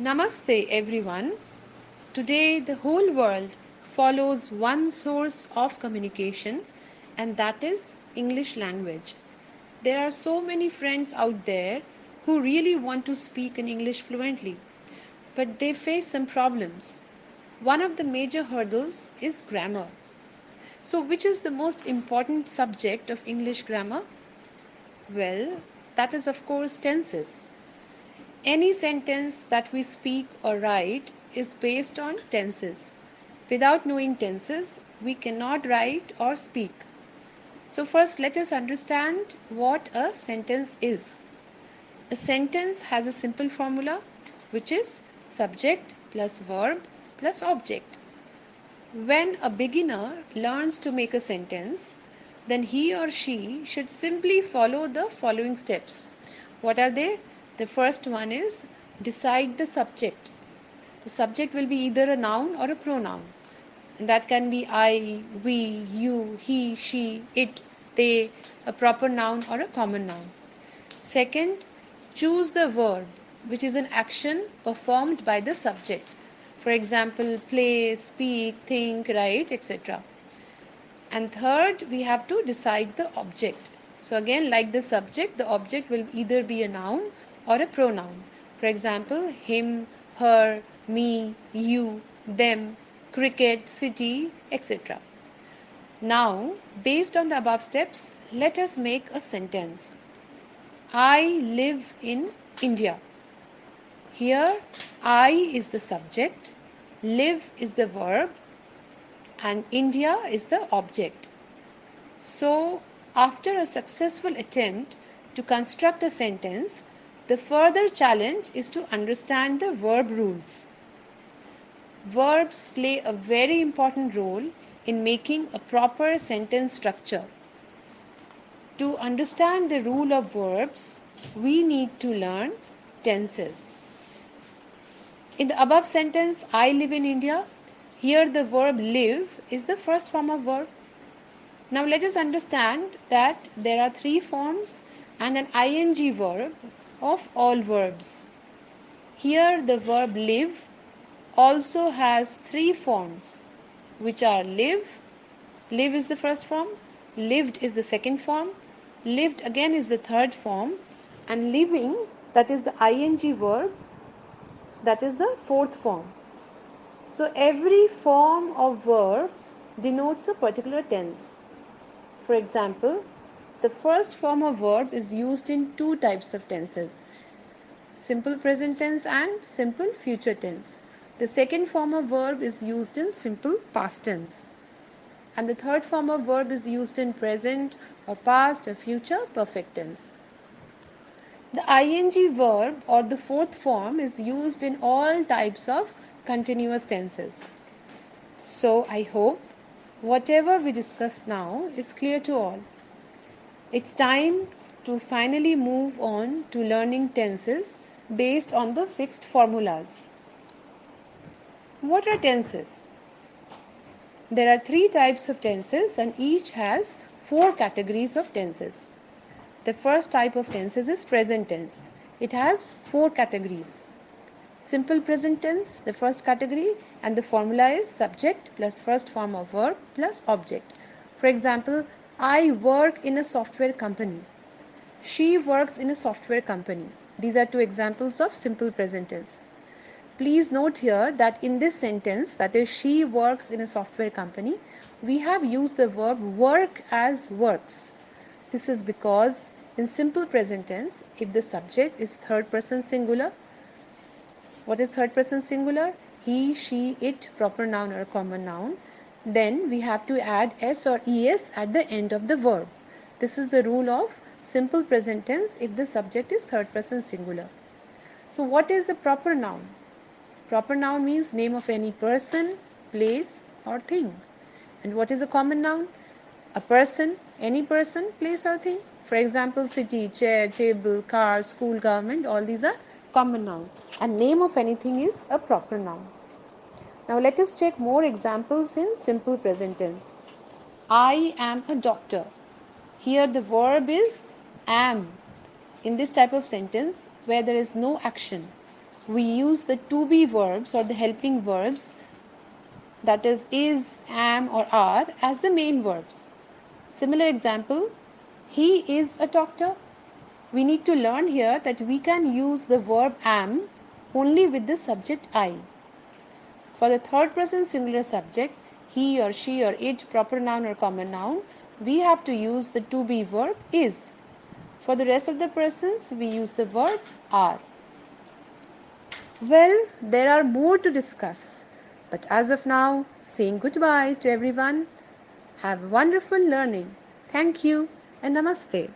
Namaste everyone. Today the whole world follows one source of communication and that is English language. There are so many friends out there who really want to speak in English fluently, but they face some problems. One of the major hurdles is grammar. So which is the most important subject of English grammar? Well, that is of course tenses. Any sentence that we speak or write is based on tenses. Without knowing tenses, we cannot write or speak. So, first, let us understand what a sentence is. A sentence has a simple formula which is subject plus verb plus object. When a beginner learns to make a sentence, then he or she should simply follow the following steps. What are they? The first one is decide the subject. The subject will be either a noun or a pronoun. And that can be I, we, you, he, she, it, they, a proper noun or a common noun. Second, choose the verb, which is an action performed by the subject. For example, play, speak, think, write, etc. And third, we have to decide the object. So again, like the subject, the object will either be a noun or a pronoun. For example, him, her, me, you, them, cricket, city, etc. Now, based on the above steps, let us make a sentence. I live in India. Here, I is the subject, live is the verb, and India is the object. So, after a successful attempt to construct a sentence, the further challenge is to understand the verb rules. Verbs play a very important role in making a proper sentence structure. To understand the rule of verbs, we need to learn tenses. In the above sentence, I live in India, here the verb live is the first form of verb. Now let us understand that there are three forms and an ing verb of all verbs. Here the verb live also has three forms, which are live, live is the first form, lived is the second form, lived again is the third form, and living, that is the ing verb, that is the fourth form. So every form of verb denotes a particular tense. For example, the first form of verb is used in two types of tenses, simple present tense and simple future tense. The second form of verb is used in simple past tense. And the third form of verb is used in present or past or future perfect tense. The ing verb or the fourth form is used in all types of continuous tenses. So I hope whatever we discussed now is clear to all. It's time to finally move on to learning tenses based on the fixed formulas. What are tenses? There are three types of tenses and each has four categories of tenses. The first type of tenses is present tense. It has four categories. Simple present tense, the first category, and the formula is subject plus first form of verb plus object. For example, I work in a software company. She works in a software company. These are two examples of simple present tense. Please note here that in this sentence, that is, she works in a software company, we have used the verb work as works. This is because in simple present tense, if the subject is third person singular, what is third person singular? He, she, it, proper noun or common noun. Then we have to add s or es at the end of the verb. This is the rule of simple present tense if the subject is third person singular. So what is a proper noun? Proper noun means name of any person, place or thing. And what is a common noun? A person, any person, place or thing. For example, city, chair, table, car, school, government, all these are common noun. And name of anything is a proper noun. Now let us check more examples in simple present tense. I am a doctor. Here the verb is am. In this type of sentence where there is no action, we use the to be verbs or the helping verbs, that is, am, or are, as the main verbs. Similar example, he is a doctor. We need to learn here that we can use the verb am only with the subject I. For the third person singular subject, he or she or it, proper noun or common noun, we have to use the to be verb is. For the rest of the persons, we use the verb are. Well, there are more to discuss, but as of now, saying goodbye to everyone. Have wonderful learning. Thank you and namaste.